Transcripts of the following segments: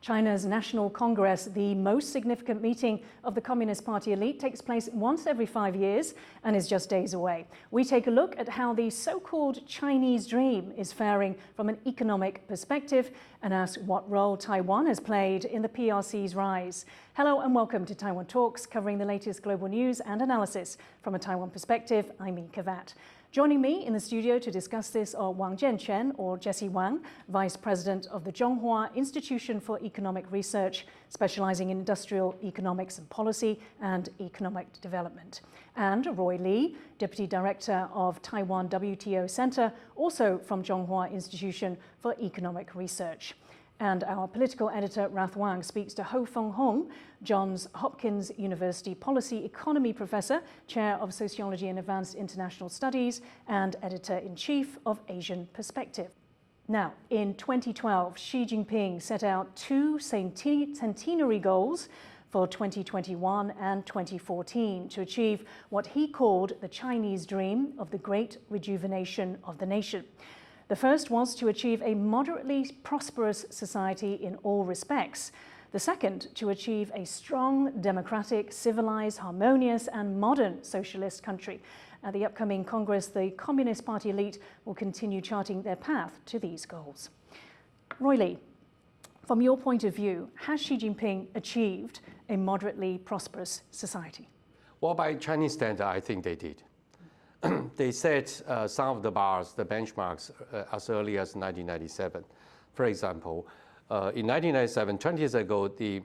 China's National Congress, the most significant meeting of the Communist Party elite, takes place once every 5 years and is just days away. We take a look at how the so-called Chinese dream is faring from an economic perspective and ask what role Taiwan has played in the PRC's rise. Hello and welcome to Taiwan Talks, covering the latest global news and analysis from a Taiwan perspective. I'm Yin Khvat. Joining me in the studio to discuss this are Wang Jianquan, or Jessie Wang, Vice President of the Zhonghua Institution for Economic Research, specializing in industrial economics and policy and economic development, and Roy Lee, Deputy Director of Taiwan WTO Center, also from Zhonghua Institution for Economic Research. And our political editor, Rath Wang, speaks to Ho Feng Hong, Johns Hopkins University Policy Economy Professor, Chair of Sociology and Advanced International Studies, and Editor-in-Chief of Asian Perspective. Now, in 2012, Xi Jinping set out two centenary goals for 2021 and 2014 to achieve what he called the Chinese dream of the great rejuvenation of the nation. The first was to achieve a moderately prosperous society in all respects. The second, to achieve a strong, democratic, civilized, harmonious, and modern socialist country. At the upcoming Congress, the Communist Party elite will continue charting their path to these goals. Roy Lee, from your point of view, has Xi Jinping achieved a moderately prosperous society? Well, by Chinese standard, I think they did. They set some of the bars, the benchmarks, as early as 1997. For example, in 1997, 20 years ago, the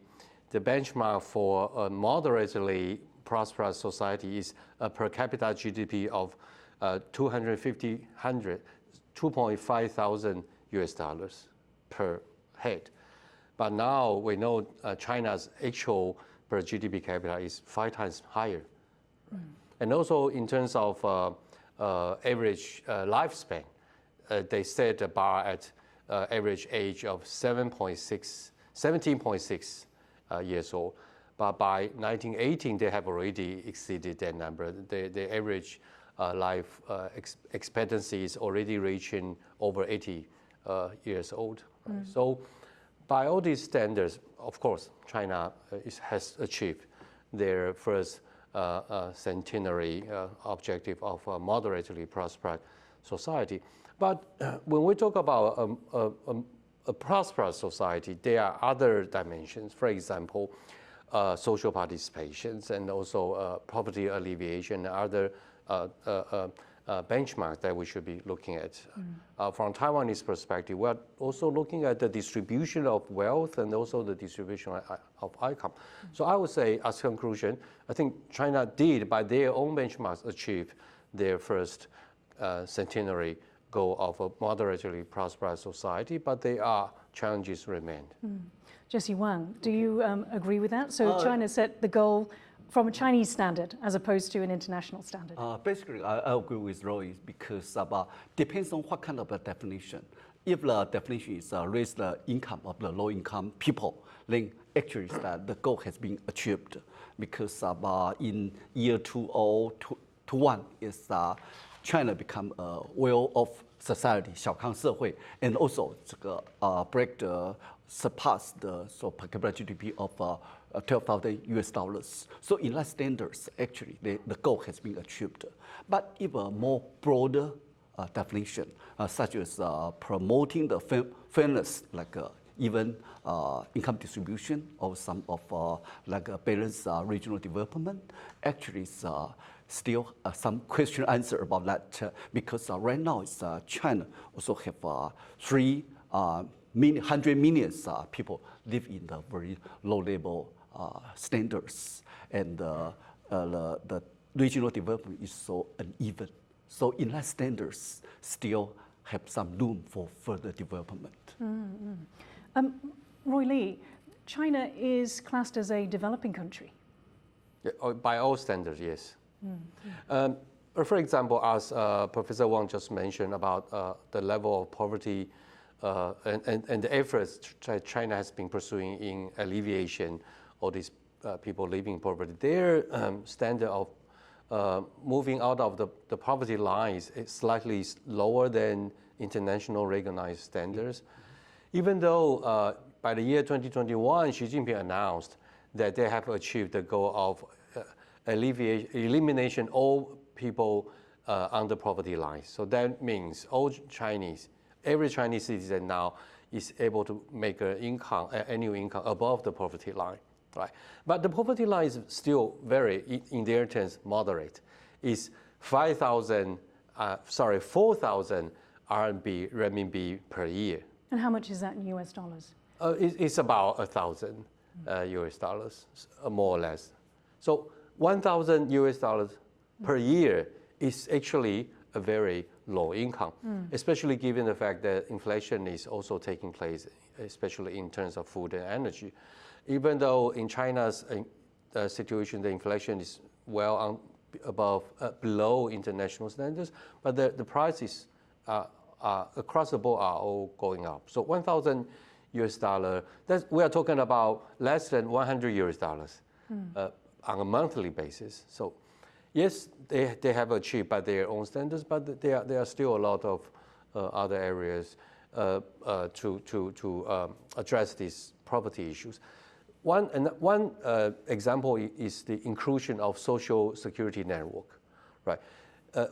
benchmark for a moderately prosperous society is a per capita GDP of 2.5 thousand US dollars per head. But now we know China's actual per GDP capita is 5 times higher. Mm. And also in terms of average lifespan, they set the bar at average age of 17.6 years old. But by 1918, they have already exceeded that number. The average life expectancy is already reaching over 80 years old. Mm. So by all these standards, of course, China has achieved their first centenary objective of a moderately prosperous society. But when we talk about a prosperous society, there are other dimensions. For example, social participation and also poverty alleviation, other benchmarks that we should be looking at. Mm. From Taiwanese perspective, we're also looking at the distribution of wealth and also the distribution of income. Mm. So I would say, as conclusion, I think China did, by their own benchmarks, achieve their first centenary goal of a moderately prosperous society, but there are challenges remain. Mm. Jessie Wang, do you agree with that? So China set the goal from a Chinese standard as opposed to an international standard? Basically, I agree with Roy because depends on what kind of a definition. If the definition is raise the income of the low-income people, then actually the goal has been achieved because in year 2021 is China become a well-off society, 小康社会, and also break the surpass the per capita GDP of 12,000 US dollars. So in that standards, actually, the goal has been achieved. But if a more broader definition, such as promoting the fairness, like even income distribution or some of like a balanced regional development, actually is still some question answer about that because right now it's China also have 100 million people live in the very low level standards, and the regional development is so uneven. So in that standards, still have some room for further development. Mm-hmm. Roy Lee, China is classed as a developing country. Yeah, by all standards, yes. Mm-hmm. For example, as Professor Wang just mentioned about the level of poverty and the efforts China has been pursuing in alleviation all these people living in poverty, their standard of moving out of the poverty lines is slightly lower than international recognized standards. Even though by the year 2021, Xi Jinping announced that they have achieved the goal of elimination all people under poverty line. So that means all Chinese, every Chinese citizen now is able to make an income, annual income above the poverty line, right? But the poverty line is still very, in their terms, moderate. It's 4,000 RMB, renminbi per year. And how much is that in US dollars? It's about 1,000 US dollars, more or less. So 1,000 US dollars per year is actually a very low income, especially given the fact that inflation is also taking place, especially in terms of food and energy. Even though in China's situation, the inflation is below international standards, but the prices across the board are all going up. So 1,000 US dollar, we are talking about less than 100 US dollars on a monthly basis. So yes, they have achieved by their own standards, but there are still a lot of other areas to address these poverty issues. One example is the inclusion of social security network, right?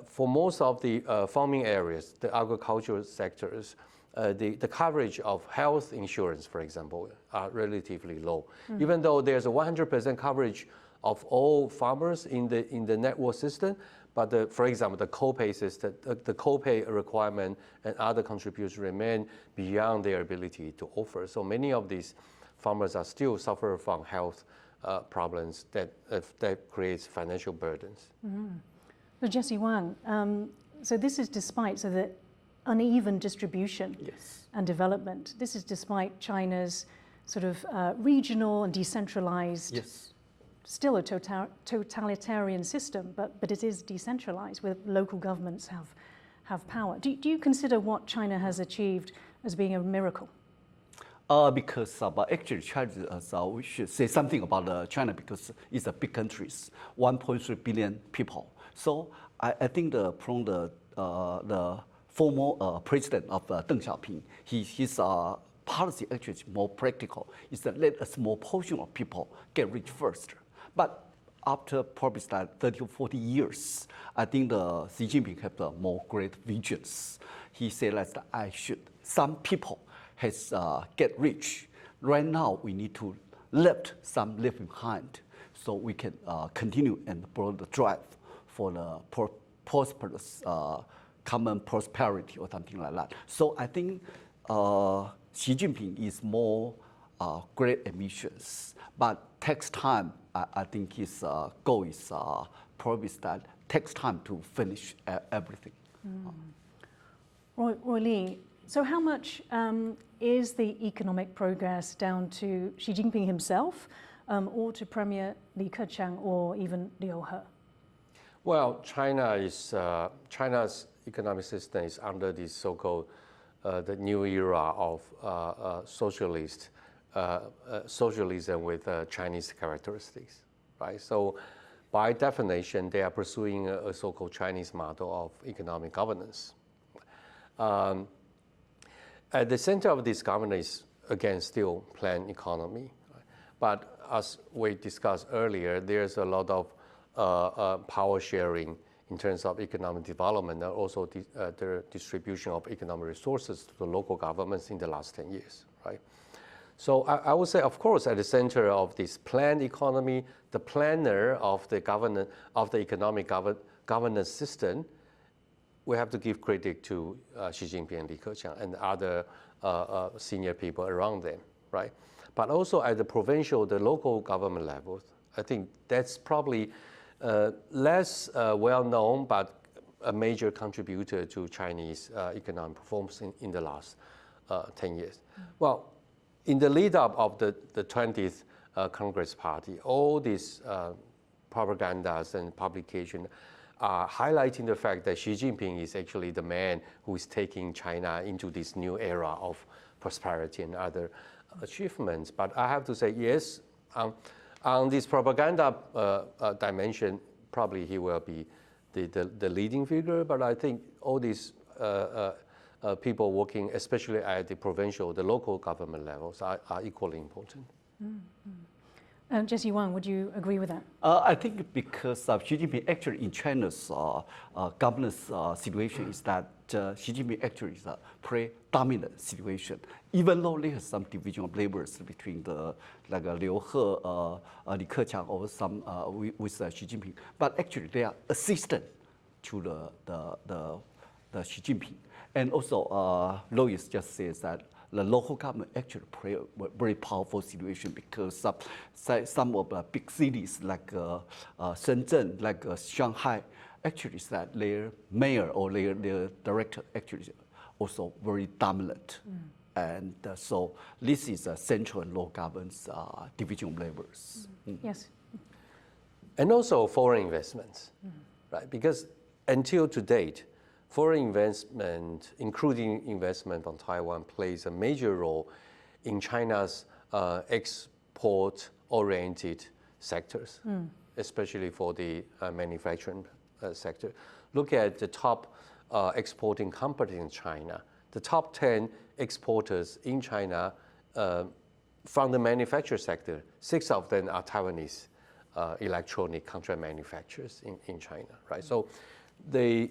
For most of the farming areas, the agricultural sectors, the coverage of health insurance, for example, are relatively low. Even though there's a 100% coverage of all farmers in the network system, but for example, the copay system, the copay requirement and other contributions remain beyond their ability to offer. So many of these farmers are still suffering from health problems that creates financial burdens. So Jesse Wang, so this is despite the uneven distribution and development. This is despite China's sort of regional and decentralized, still a totalitarian system, but it is decentralized, where local governments have power. Do you consider what China has achieved as being a miracle? Because actually China, we should say something about China because it's a big country, 1.3 billion people. So I think from the former president of Deng Xiaoping, his policy actually is more practical. It's that let a small portion of people get rich first. But after probably 30 or 40 years, I think Xi Jinping have more great visions. He said that some people has get rich. Right now, we need to left some left behind so we can continue and build the drive for the prosperous common prosperity or something like that. So I think Xi Jinping is more great ambitious, but takes time. I think his goal is probably that takes time to finish everything. Roy Lee, so how much is the economic progress down to Xi Jinping himself or to Premier Li Keqiang or even Liu He? Well, China's economic system is under this so-called the new era of socialism with Chinese characteristics, right? So by definition, they are pursuing a so-called Chinese model of economic governance. At the center of this governance is, again, still planned economy. Right? But as we discussed earlier, there's a lot of power sharing in terms of economic development and also the distribution of economic resources to the local governments in the last 10 years, right? So I would say, of course, at the center of this planned economy, the planner of the economic governance system, we have to give credit to Xi Jinping and Li Keqiang and other senior people around them, right? But also at the provincial, the local government level, I think that's probably less well-known, but a major contributor to Chinese economic performance in the last 10 years. Well, in the lead-up of the 20th Congress Party, all these propagandas and publications are highlighting the fact that Xi Jinping is actually the man who is taking China into this new era of prosperity and other achievements. But I have to say, yes, on this propaganda dimension, probably he will be the leading figure. But I think all these people working, especially at the provincial, the local government levels, are equally important. Jesse Wang, would you agree with that? I think because Xi Jinping actually in China's governance situation is that Xi Jinping actually is a predominant situation. Even though there is some division of labors between the like Liu He, Li Keqiang, or some with Xi Jinping, but actually they are assistant to the Xi Jinping. And also, Lois just says that the local government actually play a very powerful situation because some of the big cities like Shenzhen, like Shanghai, actually is that their mayor or their director actually also very dominant. And so this is a central and local government's division of labors. Yes. And also foreign investments, right? Because until to date, foreign investment, including investment from Taiwan, plays a major role in China's export-oriented sectors, especially for the manufacturing sector. Look at the top exporting companies in China. The top 10 exporters in China from the manufacturing sector, 6 of them are Taiwanese electronic contract manufacturers in China, right? So the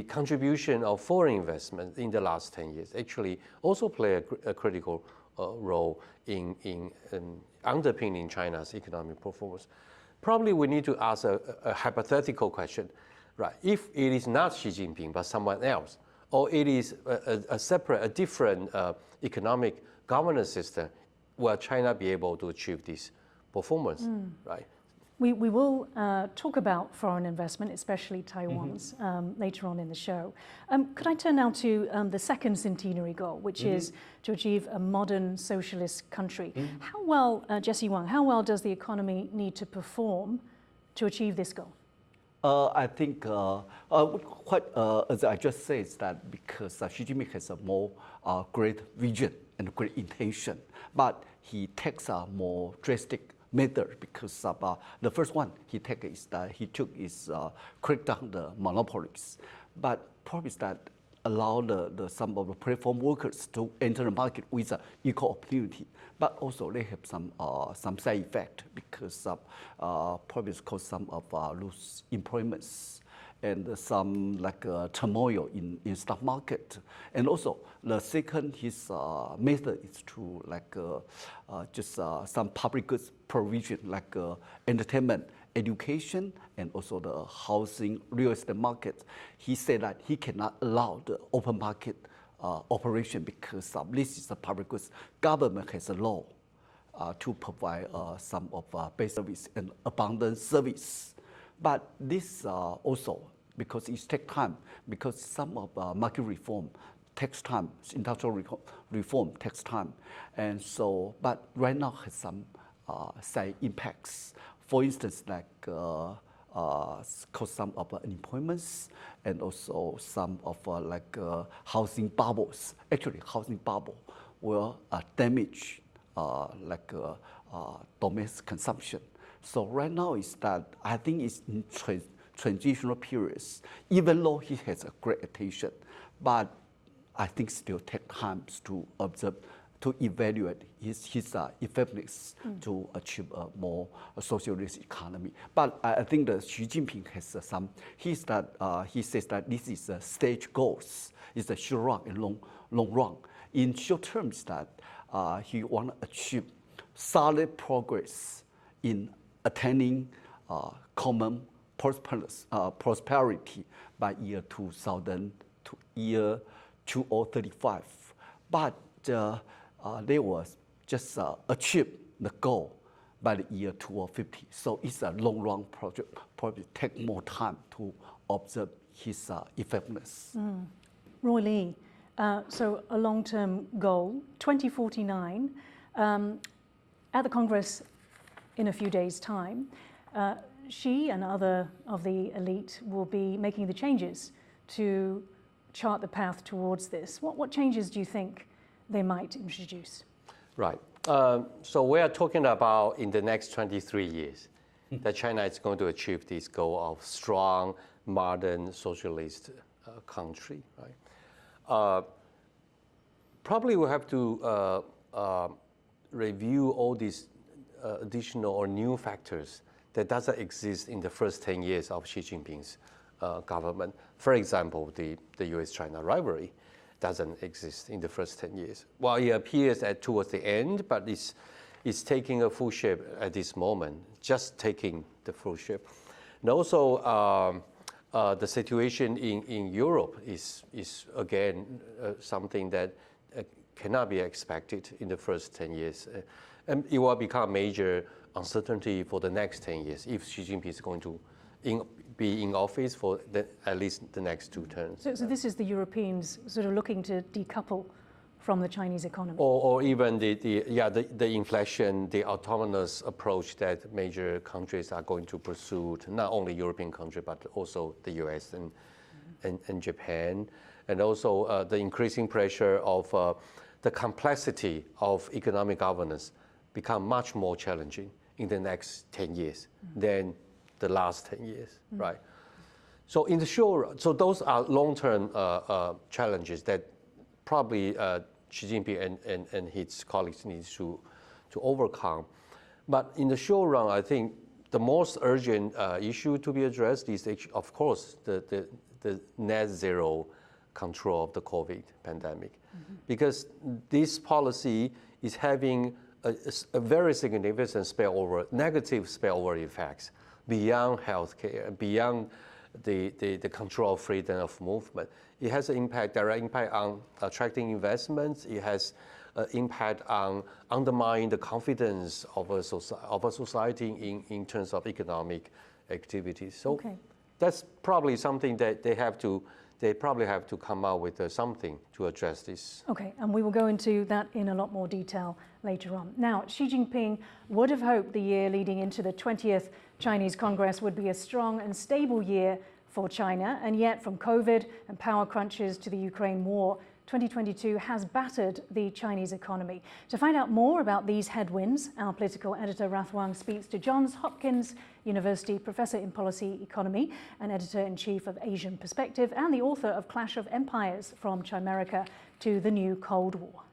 contribution of foreign investment in the last 10 years actually also play a critical role in underpinning China's economic performance. Probably we need to ask a hypothetical question, right? If it is not Xi Jinping but someone else, or it is a different economic governance system, will China be able to achieve this performance, right? We will talk about foreign investment, especially Taiwan's, later on in the show. Could I turn now to the second centenary goal, which is to achieve a modern socialist country? How well, Jesse Wang, how well does the economy need to perform to achieve this goal? I think as I just said, is that because Xi Jinping has a more great vision and great intention, but he takes a more drastic method because the first one he took is crack down the monopolies, but probably is that allow some of the platform workers to enter the market with equal opportunity, but also they have some side effect because probably cause some of loose employments and some like turmoil in stock market. And also the second his method is to like just some public goods provision like entertainment, education, and also the housing real estate market. He said that he cannot allow the open market operation because this is a public goods. Government has a law to provide some of basic service and abundant service. But this also, because it takes time, because some of market reform takes time, industrial reform takes time. And so, but right now has some side impacts. For instance, like cause some of unemployments and also some of housing bubbles. Actually, housing bubble will damage domestic consumption. So right now is that I think it's in transitional periods. Even though he has a great attention, but I think still take time to observe, to evaluate his effectiveness to achieve a more socialist economy. But I think that Xi Jinping has he says that this is a stage goals. It's a short run and long run. In short terms, that he want to achieve solid progress in attaining common prosperity by year 2000 to year 2035. But they was just achieve the goal by the year 2050. So it's a long run project, probably take more time to observe his effectiveness. Roy Lee, so a long-term goal, 2049. At the Congress in a few days' time, Xi and other of the elite will be making the changes to chart the path towards this. What changes do you think they might introduce? Right. So we are talking about in the next 23 years that China is going to achieve this goal of strong, modern, socialist country. Right. Probably we'll have to review all these additional or new factors that doesn't exist in the first 10 years of Xi Jinping's government. For example, the US-China rivalry doesn't exist in the first 10 years. Well, it appears towards the end, but it's taking a full shape at this moment, just taking the full shape. And also, the situation in Europe is again something that cannot be expected in the first 10 years. And it will become major uncertainty for the next 10 years if Xi Jinping is going to be in office for at least the next 2 terms. So this is the Europeans sort of looking to decouple from the Chinese economy? Or even the inflation, the autonomous approach that major countries are going to pursue, not only European countries, but also the US and Japan. And also the increasing pressure of the complexity of economic governance become much more challenging in the next 10 years than the last 10 years, right? So in the short, so those are long-term challenges that probably Xi Jinping and his colleagues need to overcome. But in the short run, I think the most urgent issue to be addressed is, of course, the net zero control of the COVID pandemic, because this policy is having a very significant spillover, negative spillover effects beyond healthcare, beyond the control of freedom of movement. It has an impact, direct impact on attracting investments. It has an impact on undermining the confidence of a society in terms of economic activities. So that's probably something that they probably have to come out with something to address this. Okay, and we will go into that in a lot more detail later on. Now, Xi Jinping would have hoped the year leading into the 20th Chinese Congress would be a strong and stable year for China, and yet from COVID and power crunches to the Ukraine war, 2022 has battered the Chinese economy. To find out more about these headwinds, our political editor Rath Wang speaks to Johns Hopkins University professor in policy economy and editor-in-chief of Asian Perspective and the author of Clash of Empires, From Chimerica to the New Cold War.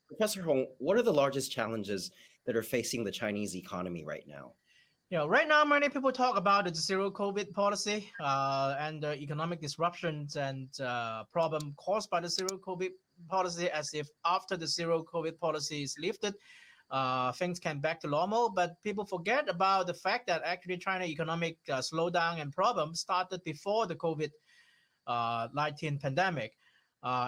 Professor Hong, what are the largest challenges that are facing the Chinese economy right now? Yeah, right now, many people talk about the zero COVID policy and the economic disruptions and problem caused by the zero COVID policy, as if after the zero COVID policy is lifted, things can back to normal. But people forget about the fact that actually China economic slowdown and problem started before the COVID-19 pandemic.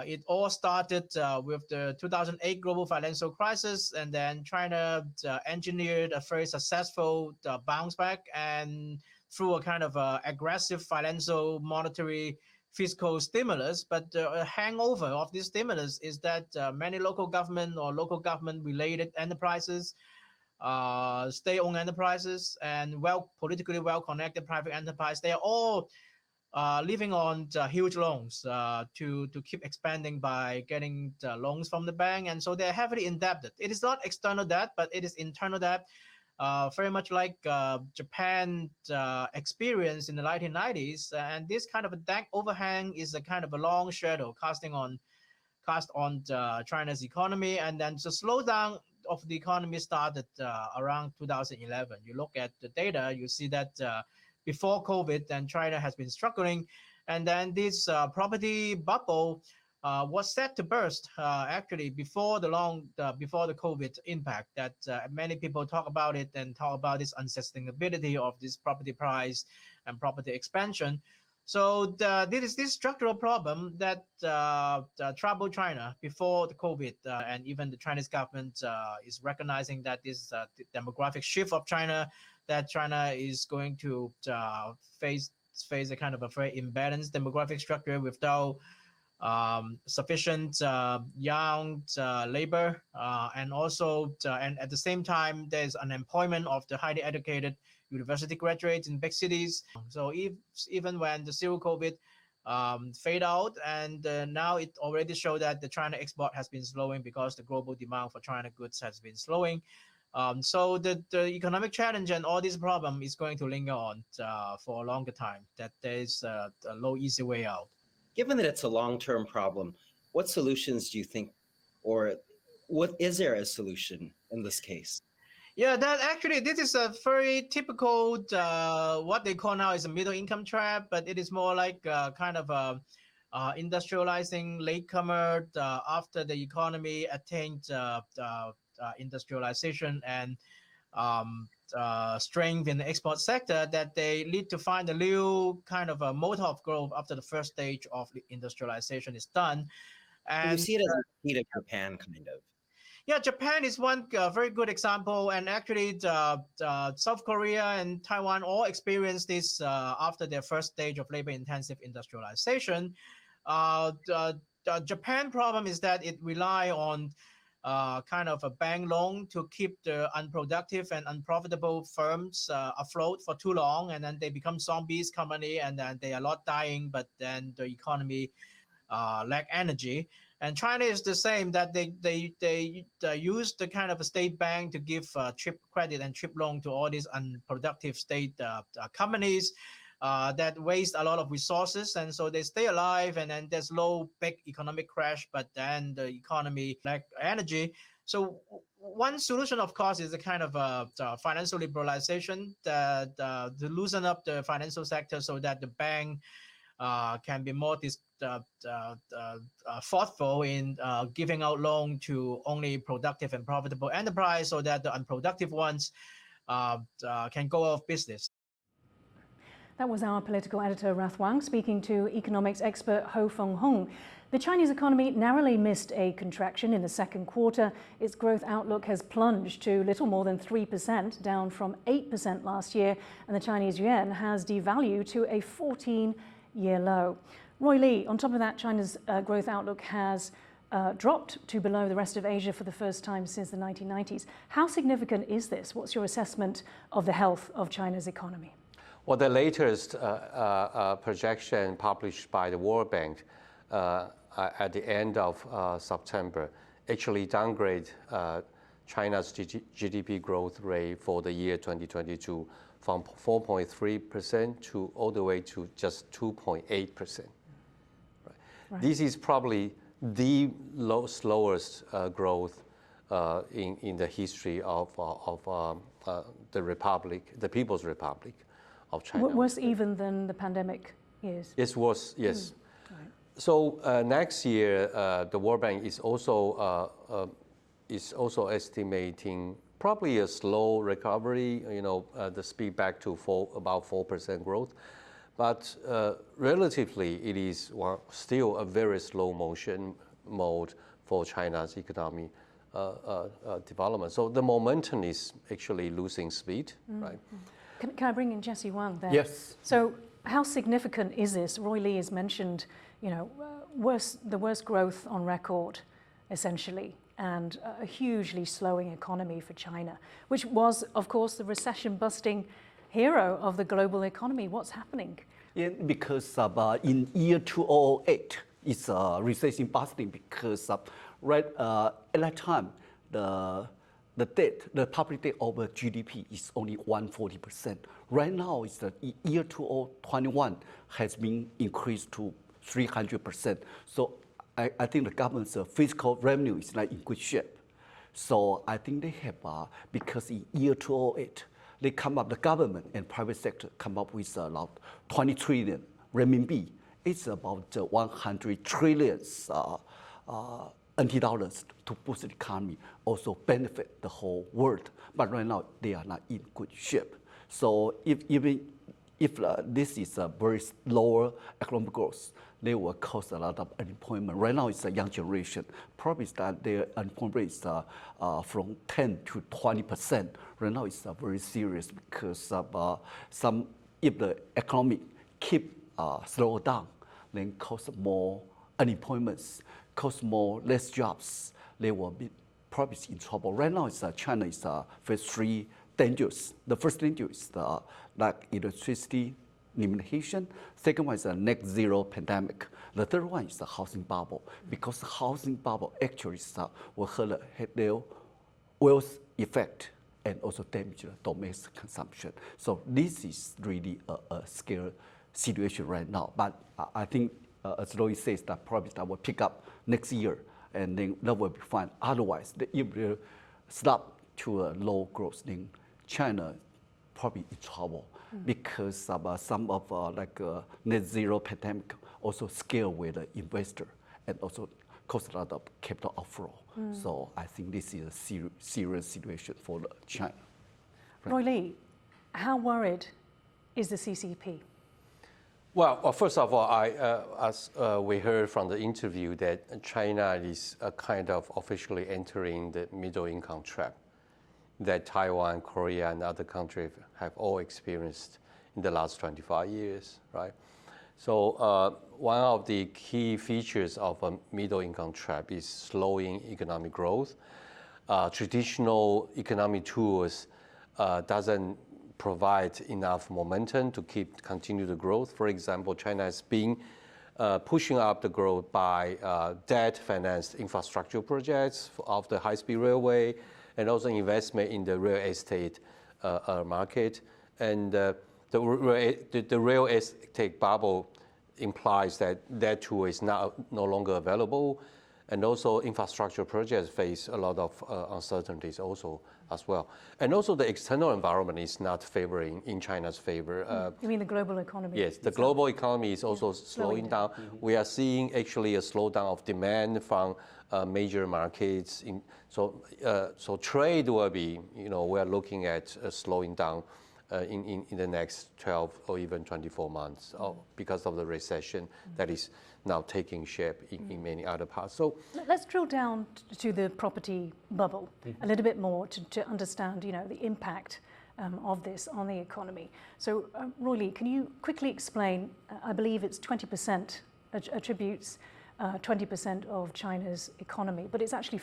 It all started with the 2008 global financial crisis, and then China engineered a very successful bounce back, and through a kind of aggressive financial, monetary, fiscal stimulus. But the hangover of this stimulus is that many local government or local government related enterprises, state-owned enterprises, and politically well-connected private enterprise, they are all living on huge loans to keep expanding by getting loans from the bank. And so they're heavily indebted. It is not external debt, but it is internal debt, very much like Japan experienced in the 1990s. And this kind of a debt overhang is a kind of a long shadow cast on China's economy. And then the slowdown of the economy started around 2011. You look at the data, you see that before COVID, then China has been struggling, and then this property bubble was set to burst actually before the COVID impact. That many people talk about it and talk about this unsustainability of this property price and property expansion. So this is this structural problem that troubled China before the COVID, and even the Chinese government is recognizing that this demographic shift of China, that China is going to face a kind of a very imbalanced demographic structure without sufficient young labor, and also and at the same time there's unemployment of the highly educated university graduates in big cities. So even when the zero COVID fade out, and now it already showed that the China export has been slowing because the global demand for China goods has been slowing. So the economic challenge and all this problem is going to linger on for a longer time, that there is no easy way out. Given that it's a long-term problem, what solutions do you think, or what is there a solution in this case? Yeah, that actually, this is a very typical, what they call now is a middle income trap, but it is more like kind of a industrializing latecomer after the economy attained industrialization and strength in the export sector, that they need to find a new kind of a motor of growth after the first stage of the industrialization is done. And you And see it as a repeat of Japan, kind of. yeah, Japan is one very good example, and actually, South Korea and Taiwan all experienced this after their first stage of labor-intensive industrialization. The Japan problem is that it rely on kind of a bank loan to keep the unproductive and unprofitable firms afloat for too long, and then they become zombies company, and then they are not dying, but then the economy lack energy. And China is the same, that they use the kind of a state bank to give cheap credit and cheap loan to all these unproductive state companies that waste a lot of resources, and so they stay alive, and then there's low big economic crash, but then the economy lack energy. So one solution, of course, is a kind of financial liberalization to loosen up the financial sector so that the bank can be more thoughtful in giving out loan to only productive and profitable enterprise, so that the unproductive ones can go out of business. That was our political editor Rath Wang speaking to economics expert Ho Feng Hong. The Chinese economy narrowly missed a contraction in the second quarter. Its growth outlook has plunged to little more than 3%, down from 8% last year, and the Chinese yuan has devalued to a 14-year low. Roy Lee, on top of that, China's growth outlook has dropped to below the rest of Asia for the first time since the 1990s. How significant is this? What's your assessment of the health of China's economy? Well, the latest projection published by the World Bank at the end of September actually downgrade China's GDP growth rate for the year 2022 from 4.3% to all the way to just 2.8%. Right. This is probably the slowest growth in the history of the Republic, the People's Republic of China. Worse even than the pandemic years? It's worse, yes. Right. So next year, the World Bank is also estimating probably a slow recovery, the speed back to about 4% growth. But relatively, it is still a very slow motion mode for China's economic development. So the momentum is actually losing speed, right? Can I bring in Jesse Wang there? Yes. So how significant is this? Roy Lee has mentioned, the worst growth on record, essentially, and a hugely slowing economy for China, which was, of course, the recession-busting hero of the global economy. What's happening? Yeah, because in year 2008, it's recession busting because at that time, the public debt over GDP is only 140%. Right now, it's the year 2021 has been increased to 300%. So I think the government's fiscal revenue is not in good shape. So I think they have, because in year 2008, the government and private sector come up with about 20 trillion renminbi. It's about 100 trillion NT dollars to boost the economy, also benefit the whole world. But right now, they are not in good shape. So if this is a very lower economic growth, they will cause a lot of unemployment. Right now, it's a young generation. Probably that their unemployment rate is from 10 to 20%. Right now, it's very serious because of if the economy keep slow down, then cause more unemployment, cause less jobs. They will be probably in trouble. Right now, China is face three dangers. The first danger is like electricity limitation. Second one is a net zero pandemic. The third one is the housing bubble, because the housing bubble actually will have their wealth effect and also damage domestic consumption. So this is really a scary situation right now. But I think as Roy says, that probably that will pick up next year, and then that will be fine. Otherwise, if they stop to a low growth, then China probably in trouble because of some of net zero pandemic also scare away the investor and also cause a lot of capital outflow. So I think this is a serious situation for China. Roy Lee, how worried is the CCP? Well, first of all, as we heard from the interview, that China is kind of officially entering the middle income trap that Taiwan, Korea, and other countries have all experienced in the last 25 years, right? So one of the key features of a middle income trap is slowing economic growth. Traditional economic tools doesn't provide enough momentum to continue the growth. For example, China has been pushing up the growth by debt-financed infrastructure projects of the high-speed railway and also investment in the real estate market. And the real estate bubble implies that tool is now no longer available. And also infrastructure projects face a lot of uncertainties also as well. And also the external environment is not favoring in China's favor. You mean the global economy? Yes, the global economy is also slowing down. We are seeing actually a slowdown of demand from major markets. So trade will be, we are looking at slowing down in the next 12 or even 24 months because of the recession that is now taking shape in many other parts. So let's drill down to the property bubble a little bit more to understand, the impact of this on the economy. So, Roy Lee, can you quickly explain? I believe it's 20% attributes 20% of China's economy, but it's actually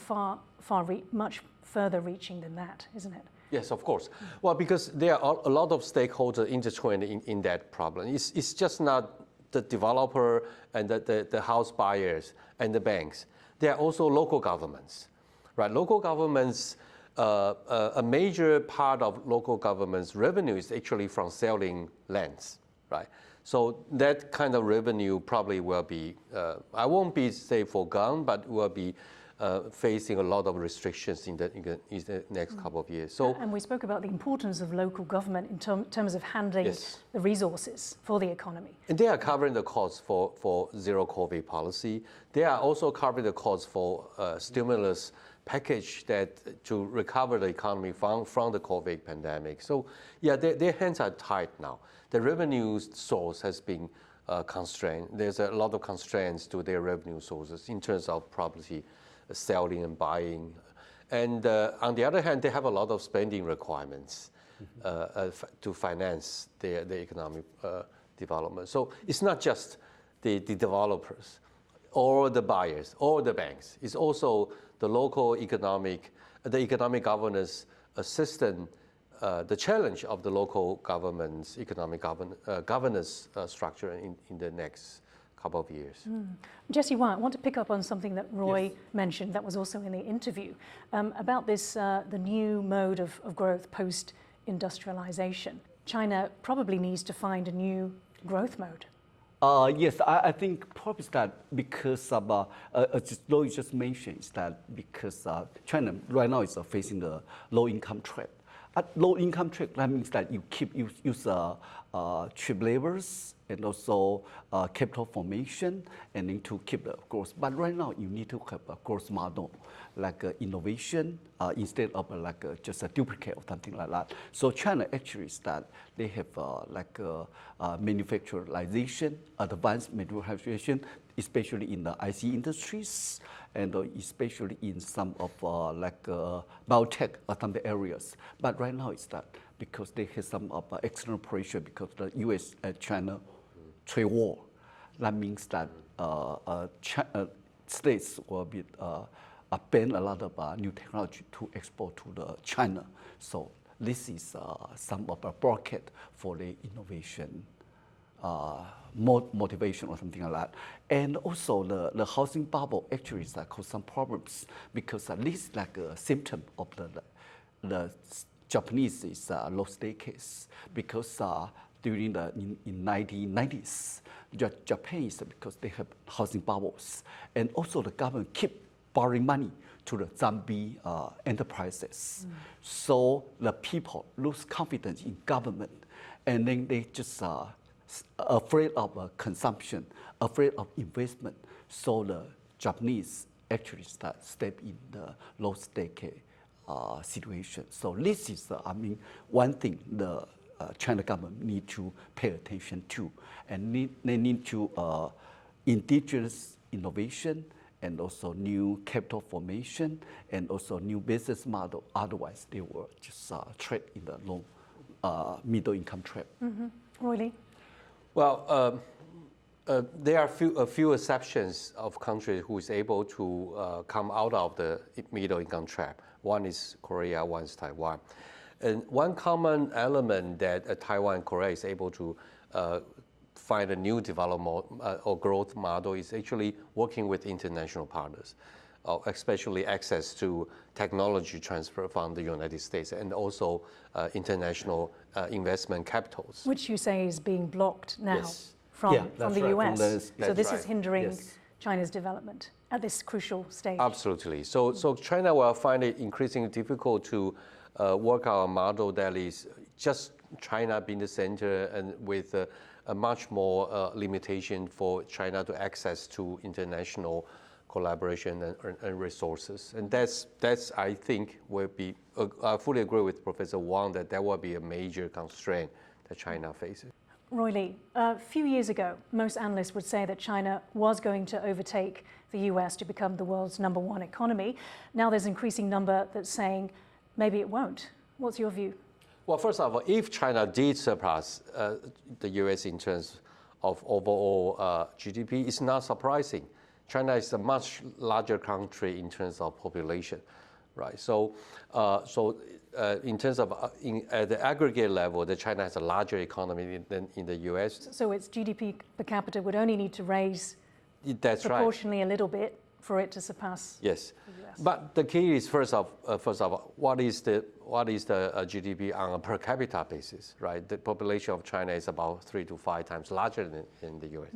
much further reaching than that, isn't it? Yes, of course. Well, because there are a lot of stakeholders intertwined in that problem. It's just not the developer and the house buyers and the banks. There are also local governments, right? Local governments, a major part of local government's revenue is actually from selling lands, right? So that kind of revenue probably will be, I won't be say foregone, but will be facing a lot of restrictions in the next couple of years. So, and we spoke about the importance of local government in terms of handling the resources for the economy. And they are covering the costs for zero COVID policy. They are also covering the costs for stimulus package to recover the economy from the COVID pandemic. So yeah, their hands are tied now. The revenue source has been constrained. There's a lot of constraints to their revenue sources in terms of property selling and buying. And on the other hand, they have a lot of spending requirements to finance their economic development. So it's not just the developers or the buyers or the banks. It's also the local economic governance system, the challenge of the local government's economic governance structure in the next couple of years. Jesse Wang, I want to pick up on something that Roy mentioned that was also in the interview about this, the new mode of growth post-industrialization. China probably needs to find a new growth mode. Yes, I think probably that because of, as Roy just mentioned, is that because China right now is facing the low-income trap. At low-income trap, that means that you use cheap labors and also capital formation and then to keep the growth. But right now, you need to have a growth model, like innovation, instead of just a duplicate or something like that. So China actually is that they have manufacturalization, advanced manufacturing, especially in the IC industries and especially in some of biotech or some areas. But right now it's that because they have some external pressure because the U.S. and China trade war. That means that states will be ban a lot of new technology to export to the China. So this is some of a bracket for the innovation. Motivation or something like that. And also the housing bubble actually is cause some problems because this is like a symptom of the Japanese is low staircase because during in 1990s. Japan is because they have housing bubbles, and also the government keep borrowing money to the zombie enterprises. So the people lose confidence in government, and then they just afraid of consumption, afraid of investment. So the Japanese actually step in the low-stake situation. So this is, one thing the China government need to pay attention to, and they need to indigenous innovation and also new capital formation and also new business model. Otherwise, they will just trap in the low, middle income trap. Roy Lee? Well, there are a few exceptions of countries who is able to come out of the middle income trap. One is Korea, one is Taiwan. And one common element that Taiwan and Korea is able to find a new development or growth model is actually working with international partners, especially access to technology transfer from the United States and also international investment capitals. Which you say is being blocked now Yes. from that's the right, US. So this is hindering Yes. China's development at this crucial stage. Absolutely. So China will find it increasingly difficult to work out a model that is just China being the center and with a much more limitation for China to access to international collaboration and resources. And that's I think will be, I fully agree with Professor Wang that will be a major constraint that China faces. Roy Lee, a few years ago, most analysts would say that China was going to overtake the US to become the world's #1 economy. Now there's an increasing number that's saying maybe it won't. What's your view? Well, first of all, if China did surpass the US in terms of overall GDP, it's not surprising. China is a much larger country in terms of population, right? So in terms of at the aggregate level, China has a larger economy than in the US. So its GDP per capita would only need to raise That's right. proportionally a little bit for it to surpass Yes, the US. but the key is first of all, what is the GDP on a per capita basis, right? The population of China is about 3 to 5 times larger than in the US.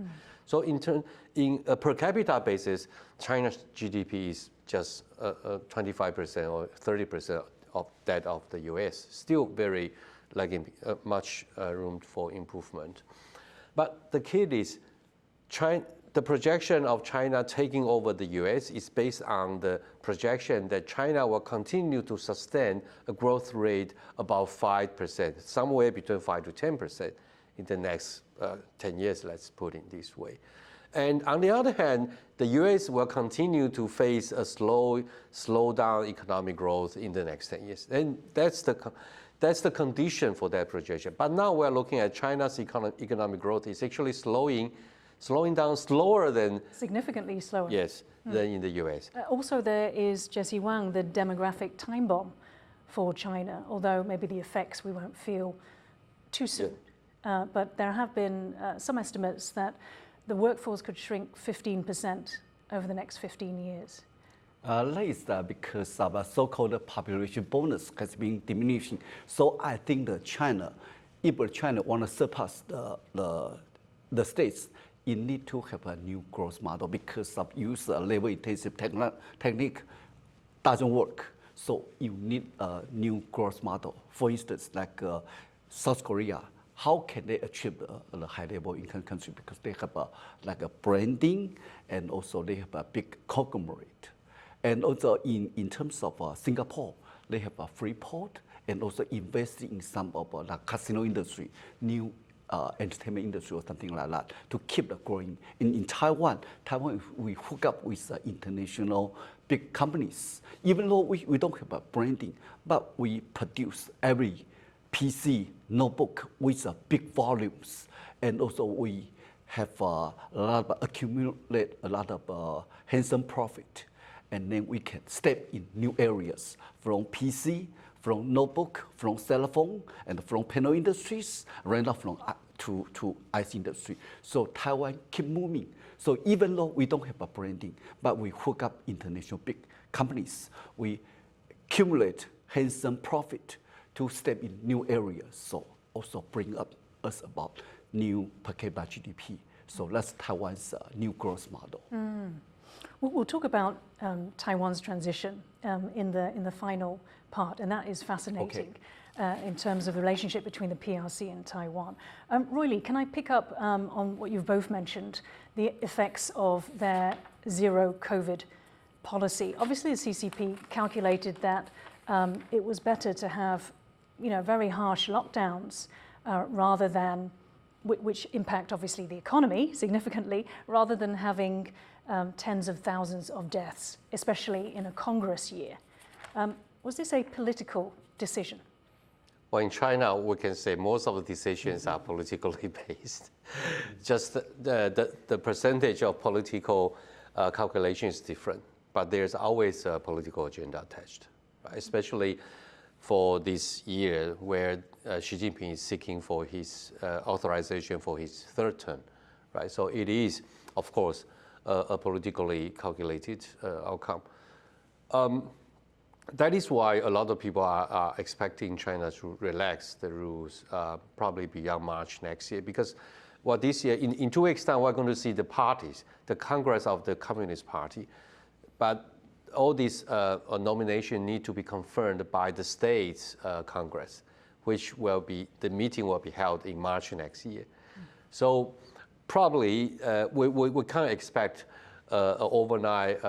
So in a per capita basis, China's GDP is just 25% or 30% of that of the US. Still very lagging, much room for improvement. But the key is the projection of China taking over the US is based on the projection that China will continue to sustain a growth rate about 5%, somewhere between 5 to 10% in the next 10 years, let's put it this way. And on the other hand, the US will continue to face a slow down economic growth in the next 10 years. And that's the condition for that projection. But now we're looking at China's economic growth is actually slowing down slower than Significantly slower. Yes, than in the US. Also, there is, Jesse Wang, the demographic time bomb for China, although maybe the effects we won't feel too soon. But there have been some estimates that the workforce could shrink 15% over the next 15 years. That is because of a so-called population bonus has been diminishing. So I think that if China want to surpass the states, it need to have a new growth model because of use labor-intensive technique doesn't work. So you need a new growth model. For instance, like South Korea, how can they achieve the high-level income country? Because they have a branding, and also they have a big conglomerate. And also in terms of Singapore, they have a free port, and also investing in some of the casino industry, new entertainment industry or something like that to keep the growing. In Taiwan, we hook up with international big companies. Even though we don't have a branding, but we produce every PC, notebook with big volumes, and also we have accumulate a lot of handsome profit, and then we can step in new areas from PC, from notebook, from cell phone, and from panel industries, right now from to IC industry. So Taiwan keep moving. So even though we don't have a branding, but we hook up international big companies, we accumulate handsome profit to step in new areas, so also bring up us about new per capita GDP. So that's Taiwan's new growth model. We'll talk about Taiwan's transition in the final part, and that is fascinating in terms of the relationship between the PRC and Taiwan. Roy Lee, can I pick up on what you've both mentioned, the effects of their zero COVID policy? Obviously, the CCP calculated that it was better to have, very harsh lockdowns rather than, which impact obviously the economy significantly, rather than having tens of thousands of deaths, especially in a Congress year. Was this a political decision? Well, in China, we can say most of the decisions are politically based. Just the percentage of political calculation is different, but there's always a political agenda attached, right? Especially for this year where Xi Jinping is seeking for his authorization for his third term, right? So it is, of course, a politically calculated outcome. That is why a lot of people are expecting China to relax the rules probably beyond March next year, because this year, in 2 weeks' time, we're going to see the parties, the Congress of the Communist Party, but all these nominations need to be confirmed by the state's Congress, which the meeting will be held in March next year. So probably we can't expect an overnight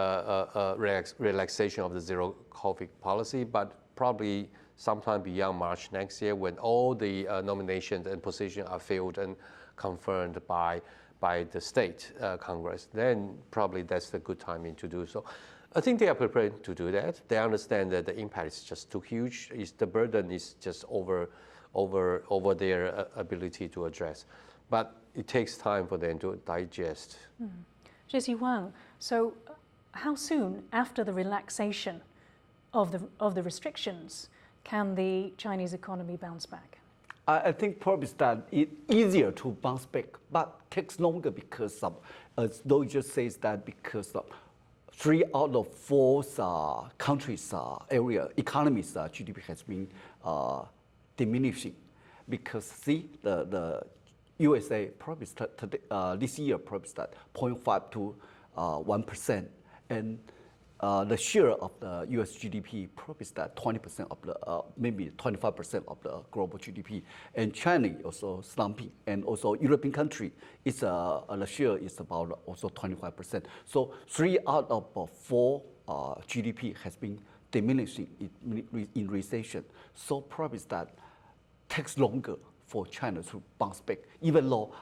relaxation of the zero COVID policy, but probably sometime beyond March next year, when all the nominations and positions are filled and confirmed by the state Congress, then probably that's the good timing to do so. I think they are prepared to do that. They understand that the impact is just too huge. The burden is just over their ability to address. But it takes time for them to digest. Jessie Wang, so how soon after the relaxation of the restrictions can the Chinese economy bounce back? I think probably that it's easier to bounce back, but takes longer because of, as Roy just says, that because of 3 out of 4 countries, economies, GDP has been diminishing. Because see, the USA probably this year probably start 0.5 to 1%, and the share of the US GDP probably start 20% of the maybe 25% of the global GDP, and China also slumping, and also European country is the share is about also 25%. So 3 out of 4 GDP has been diminishing in recession. So probably that takes longer for China to bounce back, even though,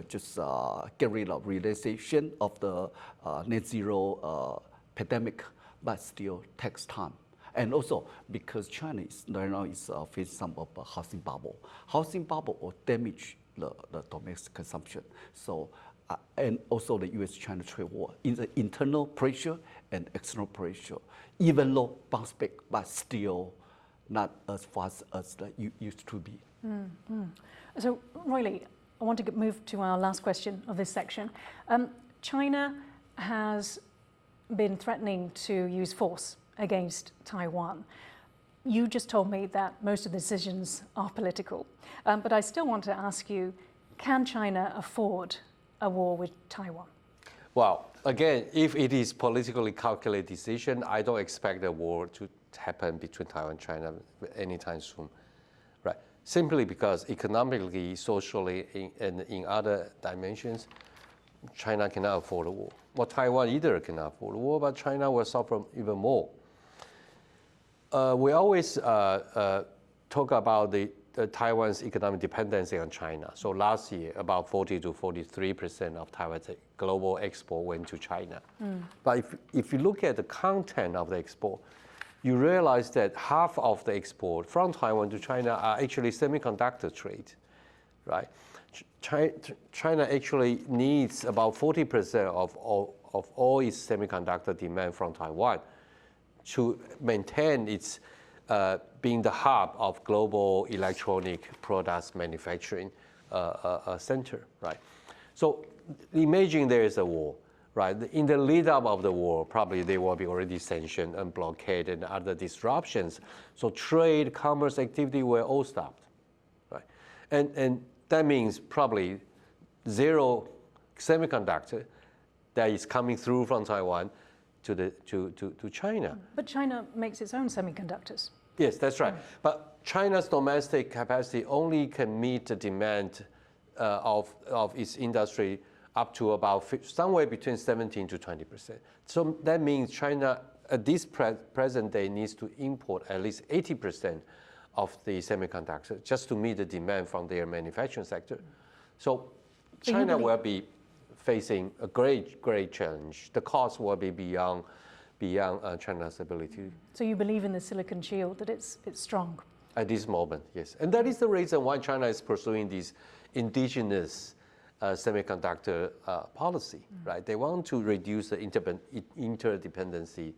just get rid of realization of the net zero pandemic, but still takes time. And also because China right now is facing some of a housing bubble. Housing bubble will damage the domestic consumption. So, and also the US-China trade war, in the internal pressure and external pressure, even though bounce back, but still not as fast as it used to be. So, Roy Lee, I want to move to our last question of this section. China has been threatening to use force against Taiwan. You just told me that most of the decisions are political, but I still want to ask you, can China afford a war with Taiwan? Well, again, if it is politically calculated decision, I don't expect a war to happen between Taiwan and China anytime soon, right? Simply because economically, socially, and in other dimensions, China cannot afford a war. Well, Taiwan either cannot afford a war, but China will suffer even more. We always talk about Taiwan's economic dependency on China. So last year, about 40 to 43% of Taiwan's global export went to China. But if you look at the content of the export, you realize that half of the export from Taiwan to China are actually semiconductor trade, right? China actually needs about 40% of all its semiconductor demand from Taiwan to maintain its being the hub of global electronic products manufacturing center, right? So imagine there is a war, right? In the lead up of the war, probably they will be already sanctioned and blockade and other disruptions. So trade, commerce activity were all stopped, right? And that means probably zero semiconductor that is coming through from Taiwan to China. But China makes its own semiconductors. Yes, that's right. But China's domestic capacity only can meet the demand of its industry up to about somewhere between 17 to 20%. So that means China at this present day needs to import at least 80% of the semiconductors just to meet the demand from their manufacturing sector. So China will be facing a great challenge. The cost will be beyond China's ability. So you believe in the silicon shield, that it's strong? At this moment, yes. And that is the reason why China is pursuing this indigenous semiconductor policy, right? They want to reduce the interdependency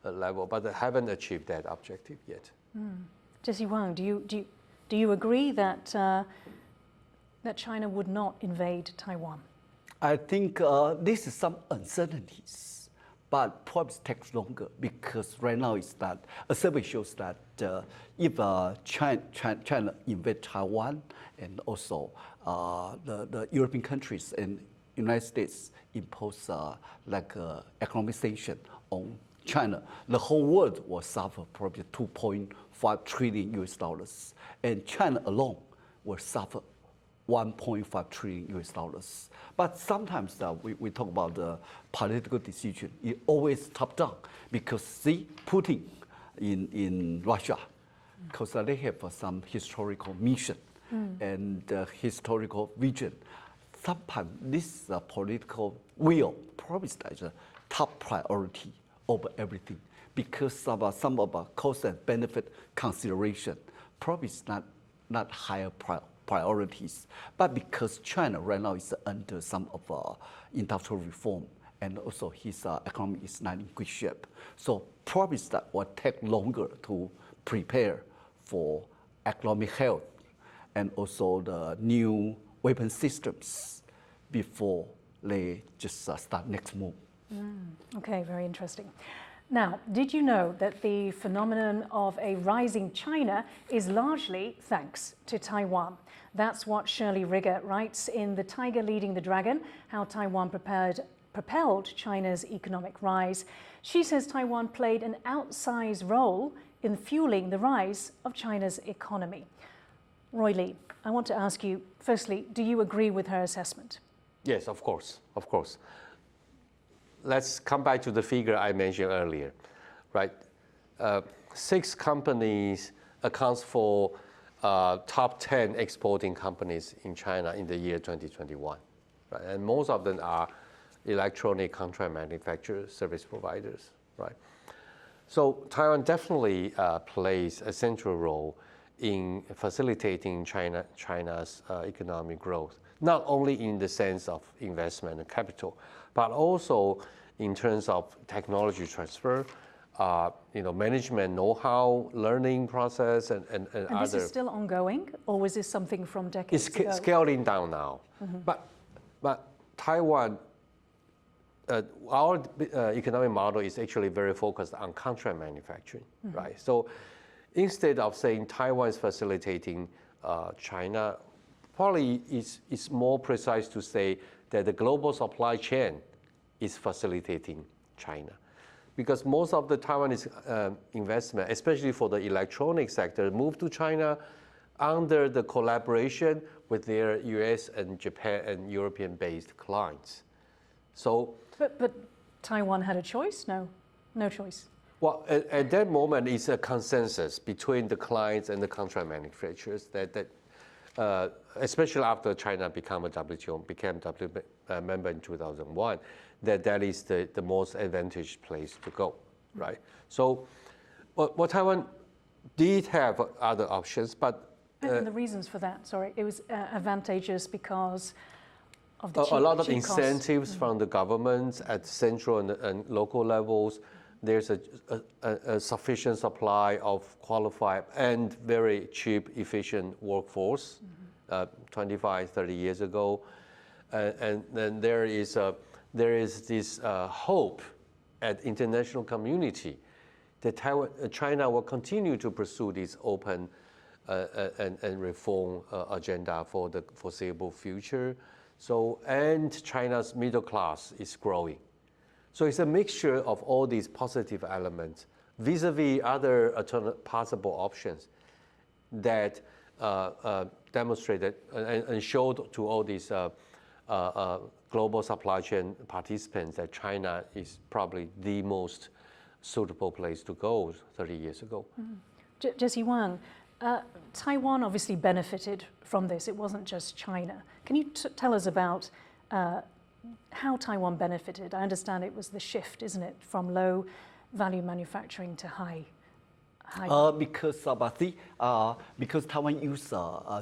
level, but they haven't achieved that objective yet. Jesse Wang, do you agree that that China would not invade Taiwan? I think this is some uncertainties, but probably takes longer because right now is that a survey shows that if China invade Taiwan and also the European countries and United States impose economic sanction on China, the whole world will suffer probably 2.5 trillion US dollars, and China alone will suffer 1.5 trillion US dollars. But sometimes we talk about the political decision. It always top down because see Putin in Russia, because they have some historical mission and historical vision. Sometimes this political will probably is a top priority over everything because some of our cost and benefit consideration probably is not higher priorities, but because China right now is under some of industrial reform and also his economy is not in good shape. So probably that will take longer to prepare for economic health and also the new weapon systems before they just start next move. Okay, very interesting. Now, did you know that the phenomenon of a rising China is largely thanks to Taiwan? That's what Shirley Rigger writes in The Tiger Leading the Dragon, How Taiwan Propelled China's Economic Rise. She says Taiwan played an outsized role in fueling the rise of China's economy. Roy Lee, I want to ask you, firstly, do you agree with her assessment? Yes, of course. Let's come back to the figure I mentioned earlier, right? 6 companies accounts for top 10 exporting companies in China in the year 2021, right? And most of them are electronic contract manufacturers, service providers, right? So Taiwan definitely plays a central role in facilitating China's economic growth, not only in the sense of investment and capital, but also in terms of technology transfer, management know-how, learning process, and other. This is still ongoing, or was this something from decades ago? It's scaling down now. But Taiwan, our economic model is actually very focused on contract manufacturing, right? So instead of saying Taiwan is facilitating China, probably it's more precise to say that the global supply chain is facilitating China. Because most of the Taiwanese investment, especially for the electronic sector, move to China under the collaboration with their US and Japan and European-based clients. So, But Taiwan had a choice? No choice. Well, at that moment, it's a consensus between the clients and the contract manufacturers that especially after China became a WTO member in 2001, that is the most advantaged place to go, right? So, what Taiwan did have other options, but and the reasons for that, sorry, it was advantageous because of the a lot of cheap incentives from the governments at central and local levels. There's a sufficient supply of qualified and very cheap, efficient workforce 25, 30 years ago. And then there is this hope at international community that China will continue to pursue this open and reform agenda for the foreseeable future. So, and China's middle class is growing. So it's a mixture of all these positive elements vis-a-vis other possible options that demonstrated and showed to all these global supply chain participants that China is probably the most suitable place to go 30 years ago. Jesse Wang, Taiwan obviously benefited from this. It wasn't just China. Can you tell us about how Taiwan benefited? I understand it was the shift, isn't it, from low value manufacturing to high. Because Taiwan uses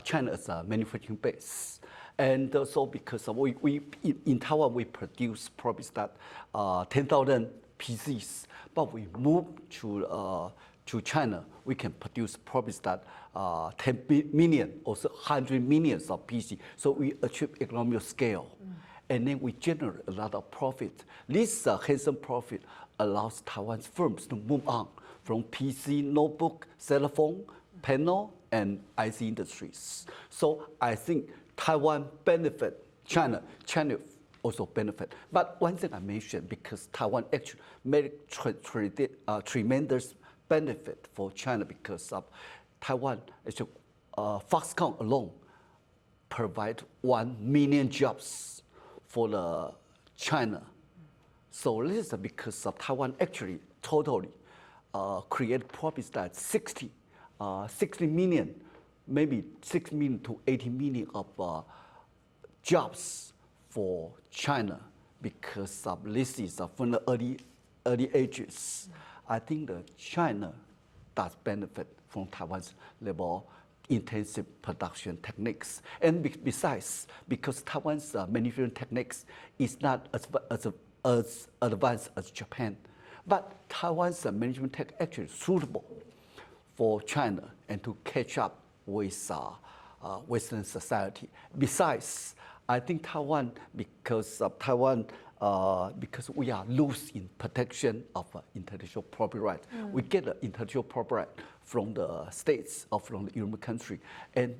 China as a manufacturing base. And also because in Taiwan we produce probably 10,000 PCs, but we move to China, we can produce probably 10 million or 100 million of PC. So we achieve economic scale. And then we generate a lot of profit. This handsome profit allows Taiwan's firms to move on from PC, notebook, cell phone, panel, and IC industries. So I think Taiwan benefit China. China also benefit. But one thing I mentioned, because Taiwan actually made tremendous benefit for China because of Taiwan, actually, Foxconn alone provide 1 million jobs for the China. So this is because of Taiwan actually totally create probably 60 million, maybe 6 million to 80 million of jobs for China because of this is from the early ages. I think that China does benefit from Taiwan's labor intensive production techniques. And besides, because Taiwan's manufacturing techniques is not as advanced as Japan, but Taiwan's management tech actually suitable for China and to catch up with Western society. Besides, I think Taiwan, because we are loose in protection of intellectual property right. We get the intellectual property right from the states or from the European country,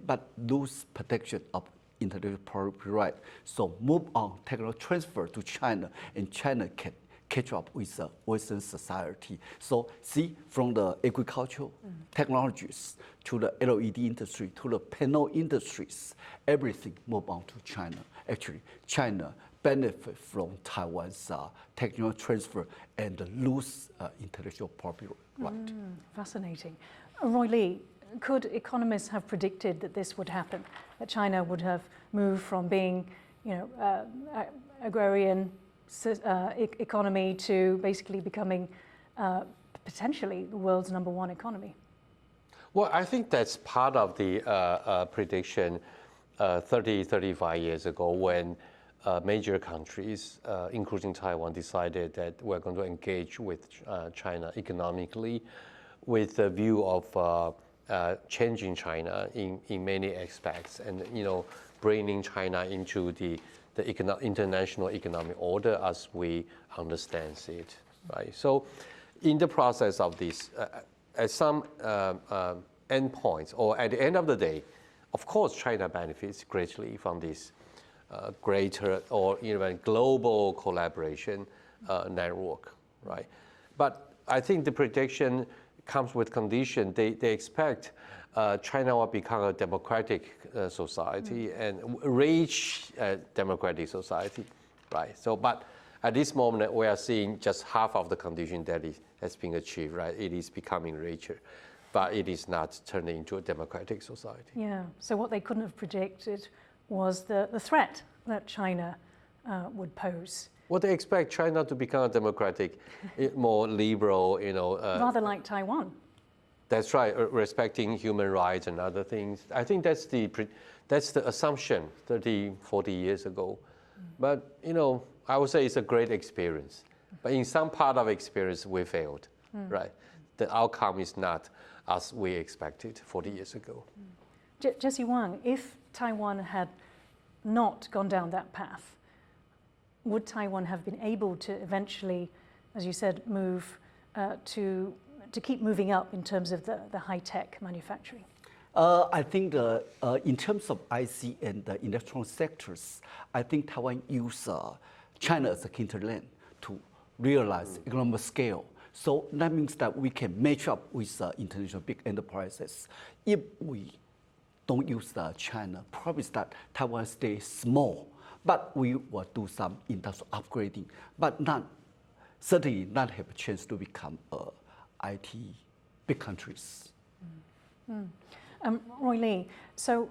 but lose protection of intellectual property right. So move on technology transfer to China, and China can catch up with Western society. So see, from the agricultural technologies to the LED industry to the panel industries, everything move on to China. Actually, China benefit from Taiwan's technology transfer and lose intellectual property right. Fascinating. Roy Lee, could economists have predicted that this would happen, that China would have moved from being, agrarian economy to basically becoming potentially the world's #1 economy? Well, I think that's part of the prediction 35 years ago when major countries, including Taiwan, decided that we're going to engage with China economically with the view of changing China in many aspects and, bringing China into the international economic order as we understand it, right? So in the process of this, at some endpoints or at the end of the day, of course, China benefits greatly from this greater or even global collaboration network, right? But I think the prediction comes with condition. They expect China will become a democratic society and reach a democratic society, right? So, but at this moment, we are seeing just half of the condition that has been achieved, right? It is becoming richer, but it is not turning into a democratic society. Yeah, so what they couldn't have predicted was the threat that China would pose. Well, they expect China to become a democratic, more liberal, rather like Taiwan. That's right, respecting human rights and other things. I think that's the assumption 30, 40 years ago. But, I would say it's a great experience. But in some part of experience, we failed, right? The outcome is not as we expected 40 years ago. Jesse Wang, if Taiwan had not gone down that path, would Taiwan have been able to eventually, as you said, move to keep moving up in terms of the high-tech manufacturing? I think in terms of IC and the electronic sectors, I think Taiwan use China as a hinterland to realize economic scale. So that means that we can match up with international big enterprises. If we don't use China, probably that Taiwan stays small, but we will do some industrial upgrading, but certainly not have a chance to become IT big countries. Roy Lee, so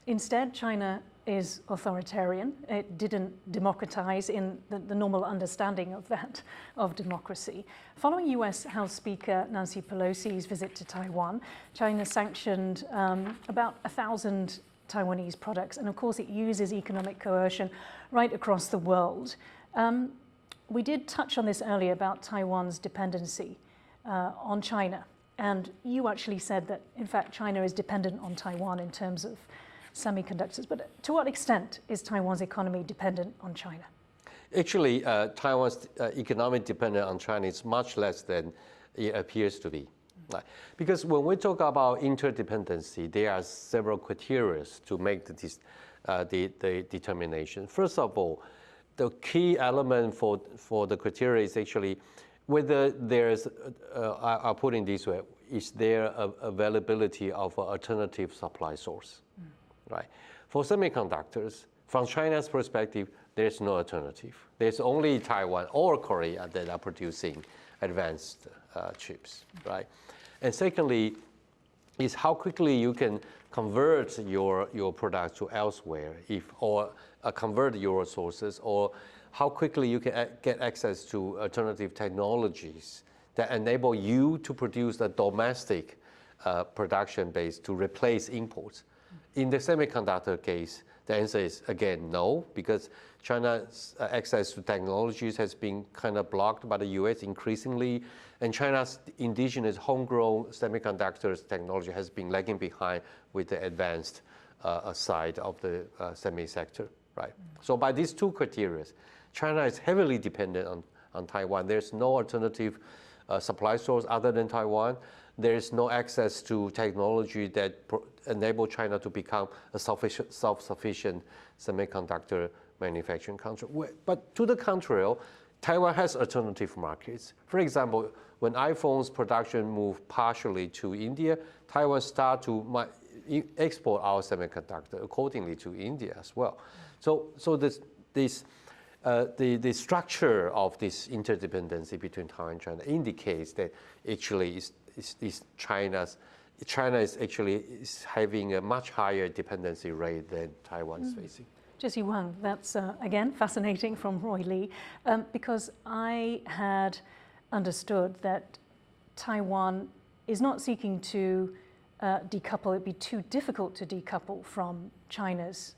instead China is authoritarian. It didn't democratize in the normal understanding of that, of democracy. Following US House Speaker Nancy Pelosi's visit to Taiwan, China sanctioned about 1,000 Taiwanese products, and of course it uses economic coercion right across the world. We did touch on this earlier about Taiwan's dependency on China, and you actually said that in fact China is dependent on Taiwan in terms of semiconductors, but to what extent is Taiwan's economy dependent on China? Actually, Taiwan's economic dependence on China is much less than it appears to be. Because when we talk about interdependency, there are several criteria to make the determination. First of all, the key element for the criteria is actually whether there's, I'll put it this way, is there availability of an alternative supply source, right? For semiconductors, from China's perspective, there's no alternative. There's only Taiwan or Korea that are producing advanced chips, right? And secondly, is how quickly you can convert your products to elsewhere, or convert your resources, or how quickly you can get access to alternative technologies that enable you to produce a domestic production base to replace imports. In the semiconductor case, the answer is again no, because China's access to technologies has been kind of blocked by the US increasingly, and China's indigenous homegrown semiconductors technology has been lagging behind with the advanced side of the semi sector, right? So by these two criteria, China is heavily dependent on Taiwan. There's no alternative supply source other than Taiwan. There is no access to technology that enable China to become a self-sufficient semiconductor manufacturing country. But to the contrary, Taiwan has alternative markets. For example, when iPhone's production moved partially to India, Taiwan started to export our semiconductor accordingly to India as well. So the structure of this interdependency between Taiwan and China indicates that actually China is actually having a much higher dependency rate than Taiwan is facing. Jessie Wang, that's again fascinating from Roy Lee, because I had understood that Taiwan is not seeking to decouple. It'd be too difficult to decouple from China's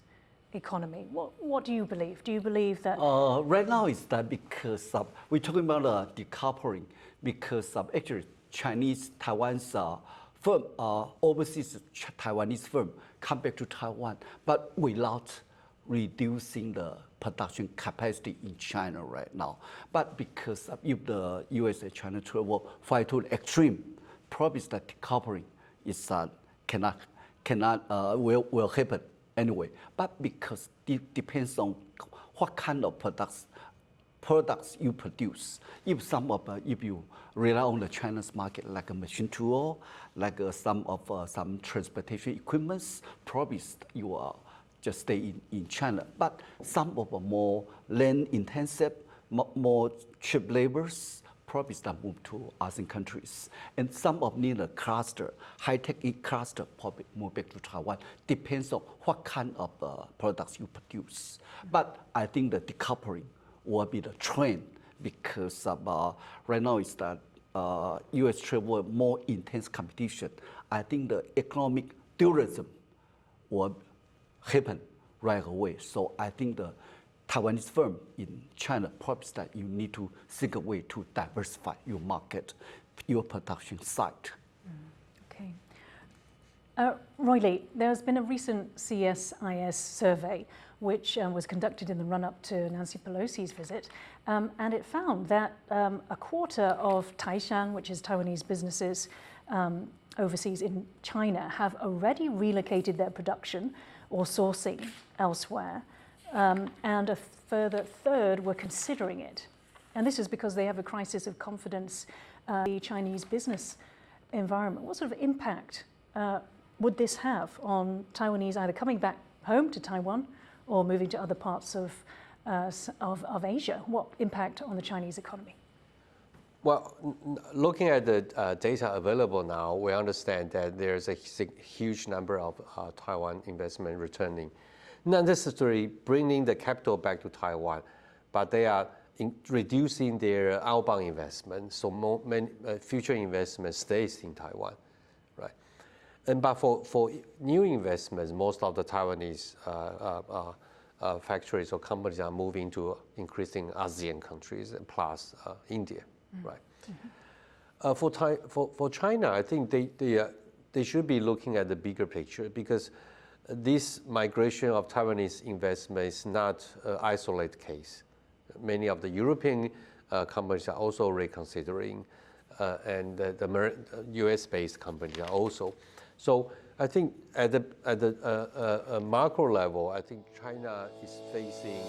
economy. What do you believe? Do you believe that? Right now is that because we're talking about decoupling, because actually Chinese Taiwan's firm, overseas Taiwanese firm come back to Taiwan, but without reducing the production capacity in China right now. But because if the US and China trade war fight to the extreme, probably that decoupling is will happen anyway. But because it depends on what kind of products you produce. If you rely on the China's market, like a machine tool, like some transportation equipments, probably you are just stay in China. But some of the more land intensive, more cheap labors, probably that move to ASEAN countries. And some of the cluster, high-tech cluster, probably move back to Taiwan. Depends on what kind of products you produce. But I think the decoupling will be the trend, because right now is that US trade war, more intense competition. I think the economic tourism will happen right away. So I think the Taiwanese firm in China probably that you need to seek a way to diversify your market, your production site. Okay. Roy Lee, there's been a recent CSIS survey which was conducted in the run-up to Nancy Pelosi's visit, and it found that a quarter of Taishan, which is Taiwanese businesses, overseas in China have already relocated their production or sourcing elsewhere, and a further third were considering it. And this is because they have a crisis of confidence in the Chinese business environment. What sort of impact would this have on Taiwanese either coming back home to Taiwan or moving to other parts of Asia? What impact on the Chinese economy? Well, looking at the data available now, we understand that there's a huge number of Taiwan investment returning, not necessarily bringing the capital back to Taiwan, but they are reducing their outbound investment, so many future investment stays in Taiwan, right? But for new investments, most of the Taiwanese factories or companies are moving to increasing ASEAN countries plus India, right? For China, I think they should be looking at the bigger picture, because this migration of Taiwanese investment is not an isolated case. Many of the European companies are also reconsidering, and the US-based companies are also. So I think at the macro level, I think China is facing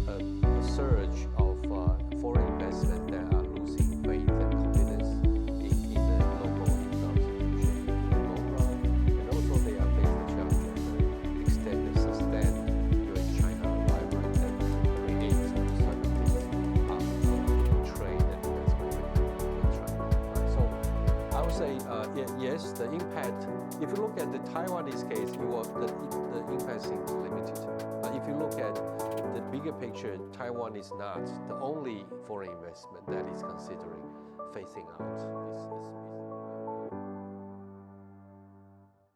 a surge of foreign investment that are losing faith and confidence in the local institution in the long run, and also they are facing the challenge of extend and sustain US-China environment that creates uncertainties of trade and investment with China. So I would say yes, the impact. If you look at the Taiwanese case, the impact seems limited. But if you look at the bigger picture, Taiwan is not the only foreign investment that is considering phasing out.